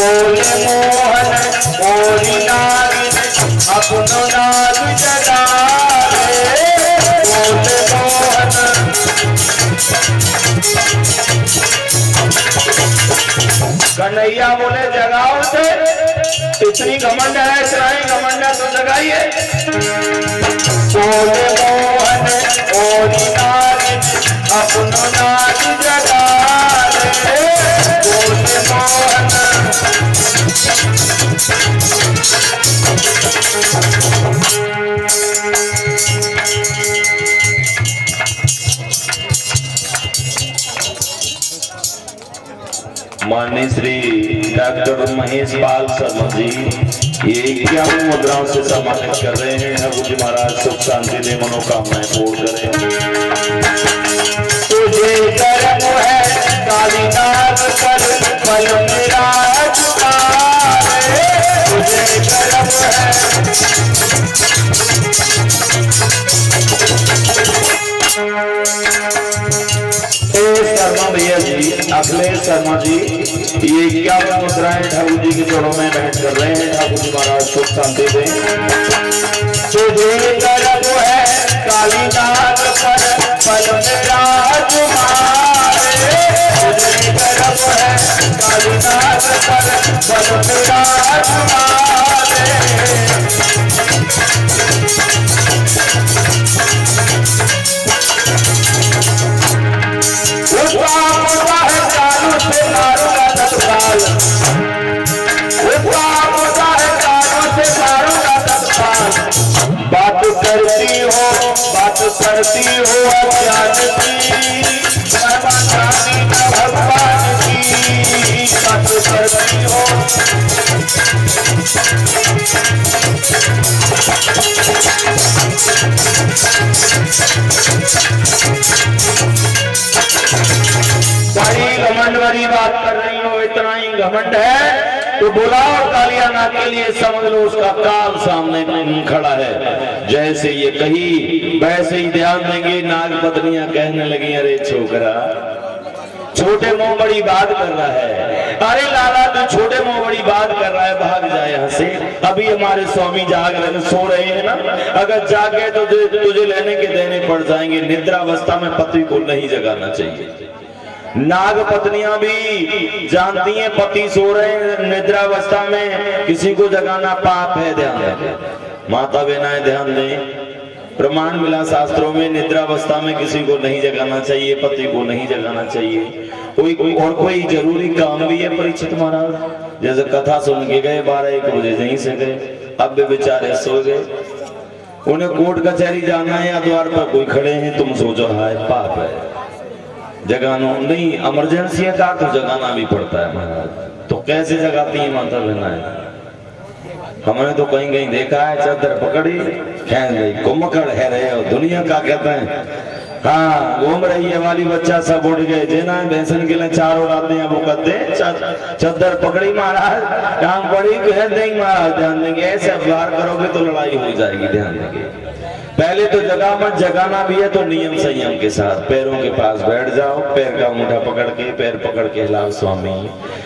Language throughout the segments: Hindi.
बोले मोहन ओरी नागिन अपनो नाग जगावे। बोले मोहन कन्हैया बोले जगाओ से, इतनी घमंड है, इतना ही घमंड है तो जगाइए। बोले मोहन ओरी नागिन अपनो नाग जगावे। बोले मोहन माननीय श्री डॉक्टर महेश पाल शर्मा जी ये 51 मुद्राओं से सम्मानित कर रहे हैं। ठाकुर जी महाराज सुख शांति दे, मनोकामनाएं पूर्ण करें। तुझे कर्म है काली नाग कर बल मेरा जुगावे। तुझे कर्म है शर्मा भैया जी, अखिलेश शर्मा जी ये 51 मुद्राएं ठाकुर जी के चरणों में भेंट कर रहे हैं। ठाकुर जी महाराज सुख शांति दें। तुझे कर्म है काली नाग पर बल मेरा जुगावे। तुझे कर्म है काली नाग पर बल मेरा जुगावे। बात करती हो अज्ञान की, जानी न भगवान की। बात करती हो बड़ी घमंड वाली बात कर रही हो, इतना ही घमंड है तो बुलाओ कालिया नाग के लिए, समझ लो उसका काल सामने खड़ा है। जैसे ये कही वैसे ही ध्यान देंगे। नाग पत्नियां कहने लगी अरे छोकरा छोटे मुंह बड़ी बात कर रहा है। अरे लाला तू छोटे मुंह बड़ी बात कर रहा है, भाग जाए यहाँ से। अभी हमारे स्वामी जाग रहे सो रहे हैं ना, अगर जागे तो तुझे लेने के देने पड़ जाएंगे। निद्रावस्था में पति को नहीं जगाना चाहिए। नाग पत्नियां भी जानती हैं पति सो रहे हैं निद्रावस्था में, किसी को जगाना पाप है। ध्यान दें माता बहनाएं, ध्यान दें। प्रमाण मिला शास्त्रों में, निद्रावस्था में किसी को नहीं जगाना चाहिए, पति को नहीं जगाना चाहिए। कोई जरूरी काम भी है परीक्षित महाराज, जैसे कथा सुन के गए 12-1 बजे यहीं से गए, अब भी बेचारे सो गए। उन्हें कोर्ट कचहरी जाना है या द्वार पर कोई खड़े हैं, तुम सोचो हाय पाप है। जगाना नहीं, इमरजेंसी का तो जगाना भी पड़ता है महाराज। तो कैसे जगाती है माता बहनाएं? हमने तो कहीं कहीं देखा है चादर पकड़ी खींच गई, कुमकड़ है रहे हो दुनिया का कहते हैं। हाँ घूम रही है वाली बच्चा सब उड़ गए, जेना भैंसन के लिए 4 उड़ाते हैं वो कहते चादर पकड़ी महाराज काम पड़ी कह देंगे महाराज। ध्यान देंगे ऐसे अखबार करोगे तो लड़ाई हो जाएगी। ध्यान देंगे पहले तो जगा मत, जगाना भी है तो नियम संयम के साथ। पैरों के पास बैठ जाओ, पैर का मुठा पकड़ के, पैर पकड़ के हिलाओ स्वामी।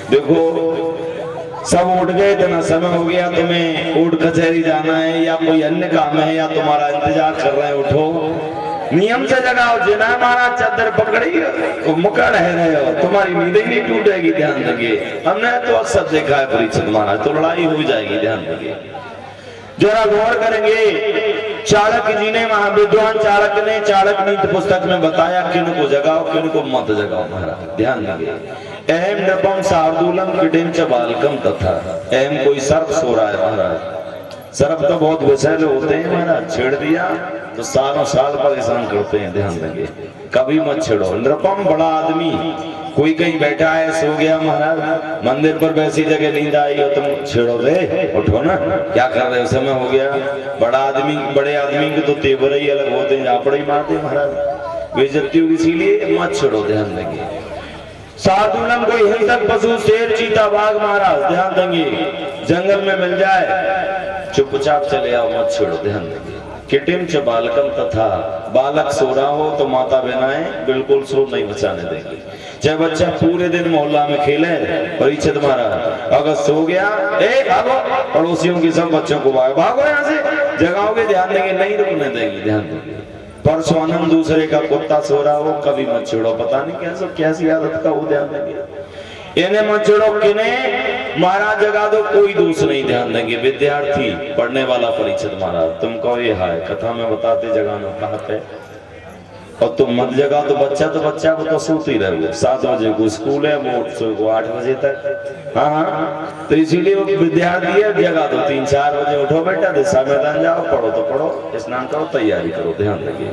देखो सब उठ गए, इतना समय हो गया, तुम्हें कोर्ट कचहरी जाना है या कोई अन्य काम है या तुम्हारा इंतजार कर रहे हैं, उठो नियम से जगाओ। जिना महाराज चादर पकड़ी मुकड़ है रहे हो, तुम्हारी नींद ही नहीं टूटेगी। ध्यान देंगे हमने तो अक्सर देखा है परीक्षित महाराज, तो लड़ाई हो जाएगी। ध्यान देंगे जरा गौर करेंगे। चाणक्य जी ने, महाविद्वान चाणक्य ने चाणक नीति पुस्तक में बताया किन को जगाओ किन को मत जगाओ महाराज। ध्यान देंगे अहम नृपम शार्दूलम किटिम च बालकम तथा। अहम कोई सर्प सो रहा है महाराज, सर्प तो बहुत विषैले होते हैं महाराज, छेड़ दिया तो सालों साल परेशान करते हैं। ध्यान देंगे कभी मत छेड़ो। नृपम बड़ा आदमी, कोई कहीं बैठा है सो गया महाराज, मंदिर पर वैसी जगह नींद आई हो तुम छेड़ो रे, उठो ना क्या कर रहे हो, समय हो गया। बड़ा आदमी, बड़े आदमी के तो तेवर ही अलग होते हैं, झापड़ ही मारते महाराज, बेइज्जती होगी, इसीलिए मत छेड़ो। ध्यान देंगे साधुलम कोई हिंसक पशु शेर चीता बाघ महाराज, ध्यान देंगे जंगल में मिल जाए चुपचाप चले आओ, मत छेड़ो। ध्यान देंगे किटिम च बालकम तथा, बालक सो रहा हो तो माता बहनाएं बिल्कुल शोर नहीं मचाने देंगे। चाहे बच्चा पूरे दिन मोहल्ला में खेले, परीक्षा तुम्हारा अगर सो गया, ए भागो, पड़ोसियों की सब बच्चों को भागो यहाँ से, जगाओगे ध्यान देंगे, नहीं रुकने देंगे, ध्यान देंगे। परसों आनंद दूसरे का कुत्ता सो रहा हो, कभी मत छेड़ो, पता नहीं कैसी आदत का वो, ध्यान देंगे। इन्हें मत छेड़ो, किन्हें महाराज जगा दो, कोई दोष नहीं, ध्यान देंगे। विद्यार्थी पढ़ने वाला परीक्षा महाराज, तुम कहो ये हाय कथा में बताते जगाना कहा है, और तुम मत जगा तो बच्चा को तो सोती रहे। 7 बजे को स्कूल है, वो 8 बजे तक। हाँ, तो इसीलिए वो विद्यार्थी है, जगा दो 3-4 बजे उठो बेटा, दिशा मैदान जाओ, पढ़ो तो पढ़ो, स्नान करो, तैयारी करो, ध्यान रखिए।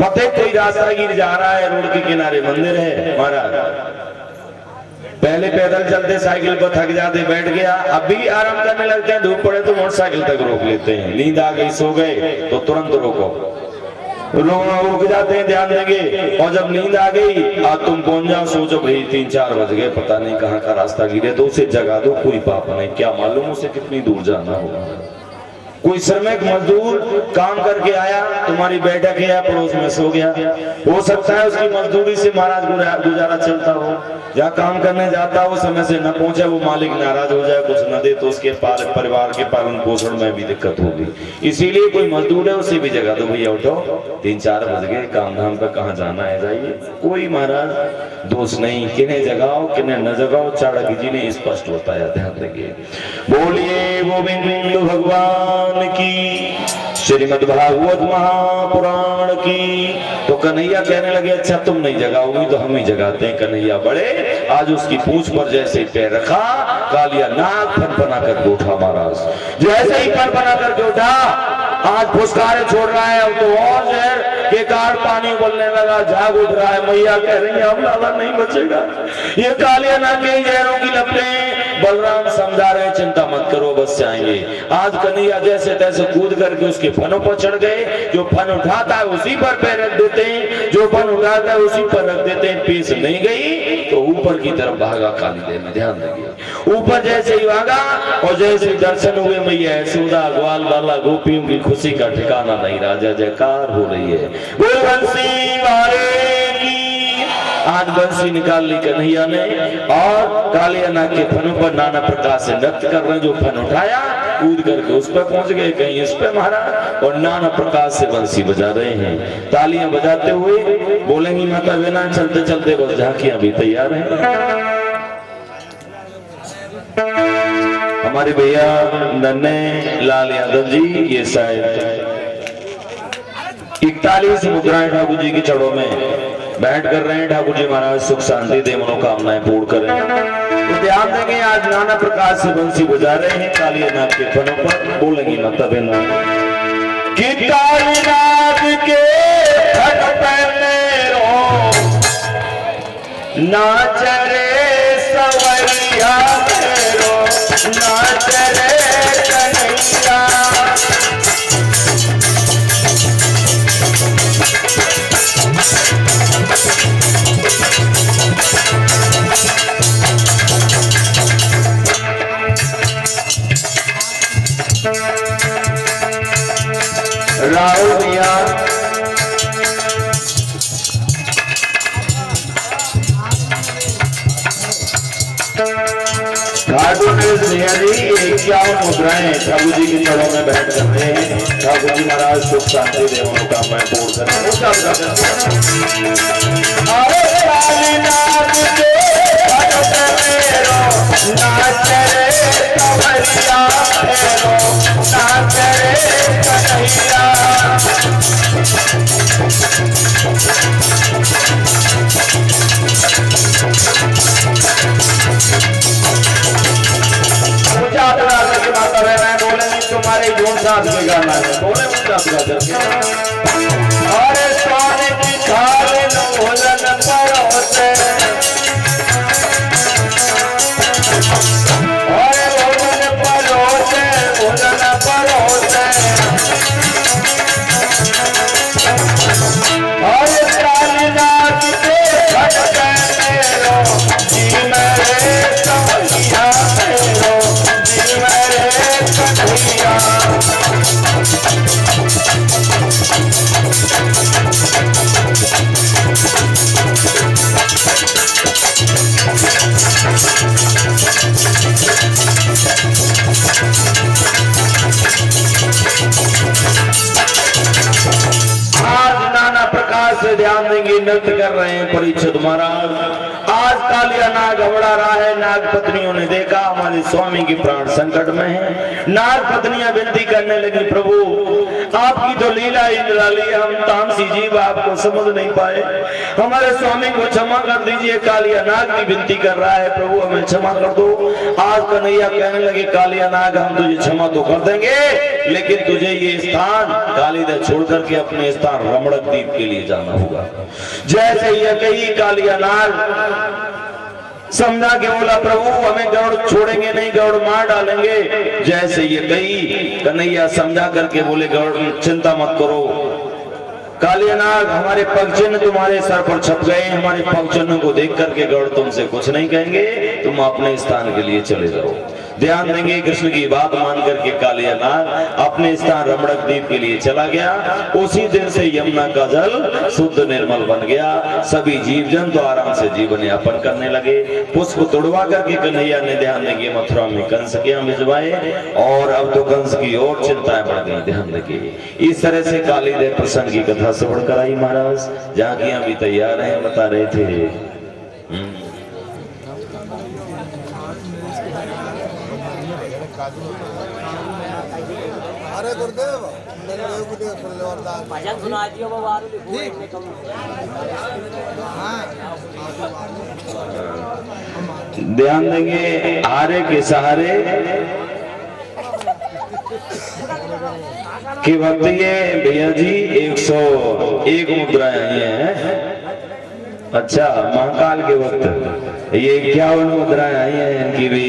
पते कोई रास्ता गिर जा रहा है, रोड के किनारे मंदिर है महाराज, पहले पैदल चलते, साइकिल पर थक जाते, बैठ गया, अब भी आराम करने लगते हैं, धूप पड़े तो मोटरसाइकिल तक रोक लेते हैं, नींद आ गई सो गए तो तुरंत रोको, रुक जाते हैं, ध्यान देंगे। और जब नींद आ गई आज तुम पहुंच जाओ, सोचो भाई 3-4 बज गए, पता नहीं कहाँ का रास्ता गिरे, तो उसे जगा दो, कोई पाप नहीं, क्या मालूम उसे कितनी दूर जाना होगा। कोई श्रमिक मजदूर काम करके आया, तुम्हारी बैठक है, पड़ोस में सो गया, हो सकता है उसकी मजदूरी से महाराज गुजारा चलता हो, जहाँ काम करने जाता हो समय से न पहुंचे, वो मालिक नाराज हो जाए, कुछ न दे तो उसके परिवार के पालन पोषण में भी दिक्कत होगी। इसीलिए कोई मजदूर है उसे भी जगा दो, भैया उठो 3-4 बज गए, काम धाम पे कहाँ जाना है, जाइए, कोई महाराज दोष नहीं, किन्हें जगाओ किन्हें न जगाओ, चाणक्य जी ने स्पष्ट बताया, ध्यान देंगे। बोलिए गोविंद भगवान की, श्रीमद् भागवत महापुराण की। तो कन्हैया कहने लगे अच्छा तुम नहीं जगाओगी तो हम ही जगाते हैं। कन्हैया बड़े, आज उसकी पूंछ पर जैसे पैर रखा, कालिया नाक फनफना करके उठा महाराज, जैसे ही फनफना करके उठा, आज फुसकारे छोड़ रहा है, अब तो और जहर के कार पानी उबलने लगा, झाग उठ रहा है। मैया कह रही है अब लाला नहीं बचेगा, ये कालिया नाक के जहरों की लपटें। बलराम समझा रहे चिंता मत करो, बस जाएंगे। आज कन्हैया जैसे तैसे कूद करके उसके फनों पर चढ़ गए, जो फन उठाता है उसी पर पैर रख देते हैं, जो फन उठाता है उसी पर रख देते हैं। पीस नहीं गई तो ऊपर की तरफ भागा काली में, ध्यान देंगे। ऊपर जैसे ही भागा और जैसे दर्शन हुए मैया यशोदा, ग्वाल बाला गोपियों की खुशी का ठिकाना नहीं, राजा जयकार हो रही है, बोल बंसी वाले की। आज बंसी निकाल ली कन्हैया ने और कालिया नाग के फनों पर नाना प्रकार से नृत्य कर रहे, जो फन उठाया कूद करके उस पर पहुंच गए, कहीं इस पे मारा, और नाना प्रकार से बंसी बजा रहे हैं, तालियां बजाते हुए। बोलेंगी माता बिना चलते चलते बस झांकियां भी तैयार हैं। हमारे भैया नन्हे लाल यादव जी, ये शायद 41 मुद्राएं ठाकुर जी की चढ़ों में बैठ कर रहे हैं। ठाकुर जी महाराज सुख शांति दे, मनोकामनाएं पूर्ण करें। तो ध्यान देंगे आज नाना प्रकार से बंसी बजा रहे हैं कालिया नाग के फनों पर। बोलेंगी माता बहना कि कालीनाथ के फन पे मेरो नाच रे सवरिया मेरो, नाच रे कन्हैया। राहुल भैया ठाकुर भैया जी 51 मुद्राएं ठाकुर जी की चढ़ों में बैठ करते हैं। ठाकुर जी महाराज सुख शांति दे, मनोकामनाएं पूर्ण करें। अरे कालीनाथ के फन पे मेरो नाच रे सवरिया मेरो, नाच रे कन्हैया। माता बहन बोले तुम्हारे जोन साथ में गाना है, बोले अरे सोने की थाल भोजन परोसे, अरे भोजन परोसे, भोजन परोसे, अरे कालीनाथ के फन पे मेरो जी मेरे सवरिया मेरो, जी मेरे कन्हैया। से ध्यान देंगे, नृत्य कर रहे हैं परीक्षित महाराज। आज कालिया नाग घबरा रहा है। नाग पत्नियों ने देखा हमारे स्वामी की प्राण संकट में है। नाग पत्नियां विनती करने लगी, प्रभु आपकी तो लीला इंद्राली, हम तामसी जीव आपको समझ नहीं पाए, हमारे स्वामी को क्षमा कर दीजिए। कालिया नाग की विनती कर रहा है, प्रभु हमें क्षमा कर दो। आज कन्हैया कहने लगे, कालिया नाग हम तुझे क्षमा तो कर देंगे, लेकिन तुझे ये स्थान कालिदा छोड़ करके अपने स्थान रमणक द्वीप के लिए जाना होगा। जैसे ये कही कालिया नाग समझा के बोला, प्रभु हमें गौड़ छोड़ेंगे नहीं, गौड़ मार डालेंगे। जैसे ये कही कन्हैया समझा करके बोले, गौड़ चिंता मत करो, कालिया नाग हमारे पग चिन्ह तुम्हारे सर पर छप गए, हमारे पग चिन्ह को देख करके गौड़ तुमसे कुछ नहीं कहेंगे, तुम अपने स्थान के लिए चले जाओ। ध्यान देंगे, कृष्ण की बात मान करके कालिया नाग अपने स्थान रमणक द्वीप के लिए चला गया। उसी दिन से यमुना का जल शुद्ध निर्मल बन गया। सभी जीव जंतु आराम से जीवन यापन करने लगे। पुष्प तोड़वा करके कन्हैया ने ध्यान देंगे मथुरा में कंस के यहाँ भिजवाए, और अब तो कंस की और चिंताएं बढ़ गई। ध्यान देंगे, इस तरह से कालिदास प्रसंग की कथा से बढ़कर आई महाराज। जहाँ की अभी तैयार है, बता रहे थे अरे गुरुदेव भजन सुना दियो बाबा। ध्यान देंगे, आरे के सहारे कि वक्त ये भैया जी 101 मुद्राएं आई हैं। अच्छा, महाकाल के वक्त ये 51 मुद्राएं आई हैं, इनकी भी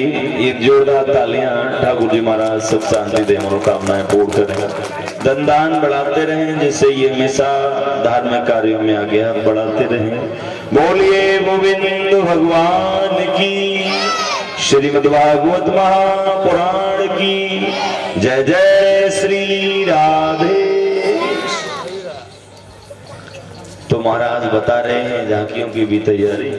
एक जोरदार तालियां। ठाकुर जी महाराज सुख शांति दे, मनोकामनाएं पूर्ण करें, धनदान बढ़ाते रहें, जिससे ये हमेशा धार्मिक कार्यों में आगे हाथ बढ़ाते रहें। बोलिए गोविंद भगवान की, श्रीमद्भागवत महापुराण की जय। जय श्री राधे। तो महाराज बता रहे हैं झांकियों की भी तैयारी।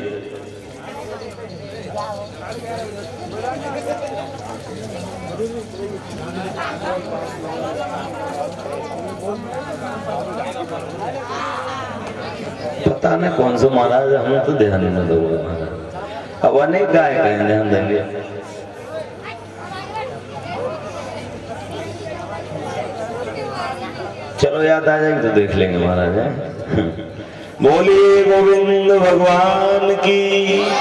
पता नहीं कौन सा महाराज, हम तो ध्यान नहीं दोगे महाराज। अब अनेक गायक हैं, ध्यान देंगे। चलो याद आ जाएगी तो देख लेंगे महाराज। बोलिए गोविंद भगवान की,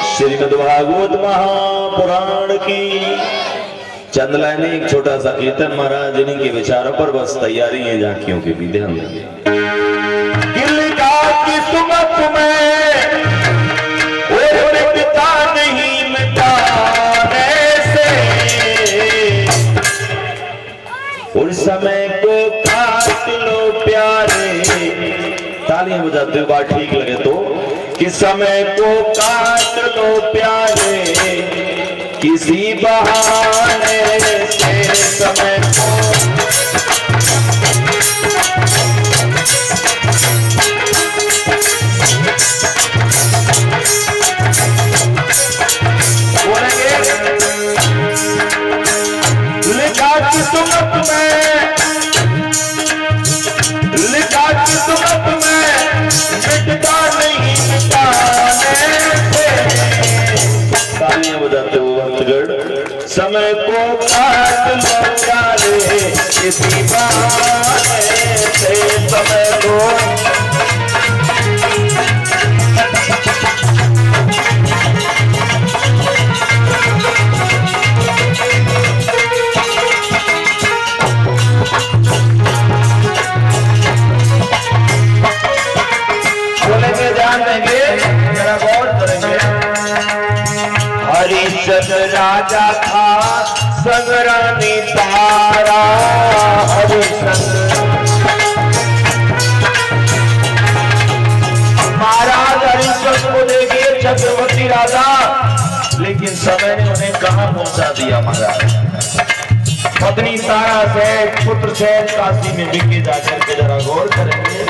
श्रीमद्भागवत महापुराण की। चंदलानी एक छोटा सा कीर्तन महाराज जिन्हीं के विचारों पर बस तैयारी है झांकियों की भी। ध्यान देंगे, सुमत में मिटता नहीं मिटाने से, उस समय को काट लो प्यारे। तालियां बजाते हुए बात ठीक लगे तो, कि समय को काट लो प्यारे, किसी बहाने से समय को। लिखा किस्मत में, लिखा किस्मत में, मिटता नहीं मिटाने से। तालियां बजाते हुए भक्तगण, समय को काट लो प्यारे, किसी बहाने से समय को। हरिश्चंद्र राजा था संग्रामी तारा। हरिश्चंद्र महाराज हरिश्चंद्र को देखिए चक्रवर्ती राजा, लेकिन समय ने उन्हें कहां पहुंचा दिया महाराज। पत्नी तारा से पुत्र से काशी में बिके जाकर के जरा गौर करेंगे।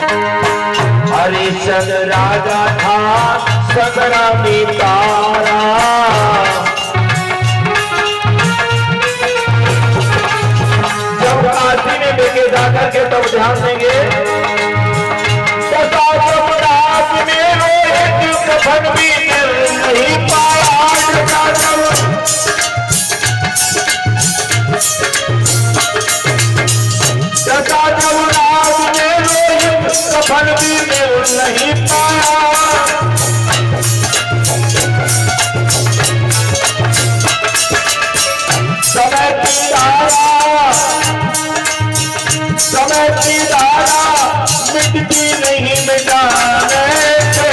हरिश्चंद्र राजा था संग्रामी तारा, जब काशी में बिके जाकर के तब ध्यान देंगे। समय की धारा मिटती नहीं मिटाने से,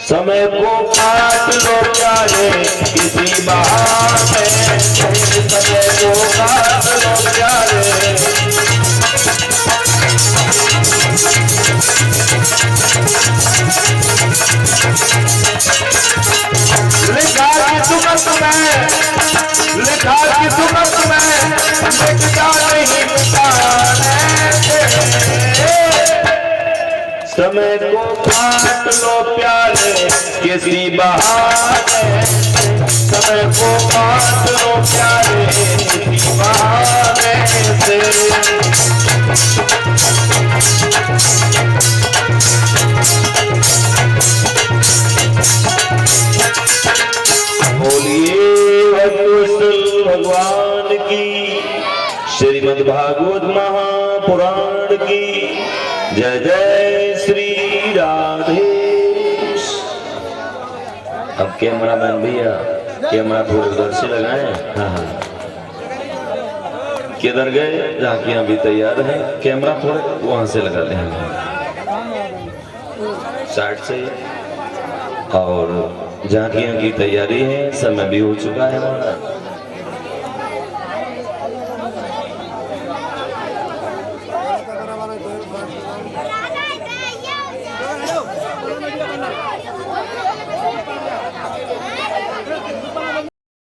समय को काट लो प्यारे किसी बहाने, समय को काट लो प्यारे। लिखा की सुगंध में, लिखा की सुगंध में मिटता नहीं मिटाने से, समय को काट लो प्यारे किसी बहाने, समय को काट लो प्यारे किसी बहाने से। बोलिए भगवान की, श्रीमद् भागवत महापुराण की जय जय श्री राधे। अब कैमरामैन भैया कैमरा थोड़े उधर से लगाए। हाँ, किधर गए? झांकियां भी तैयार हैं, कैमरा थोड़े वहां से लगा लें साइड से। और झांकियां की तैयारी है, समय भी हो चुका है हमारा।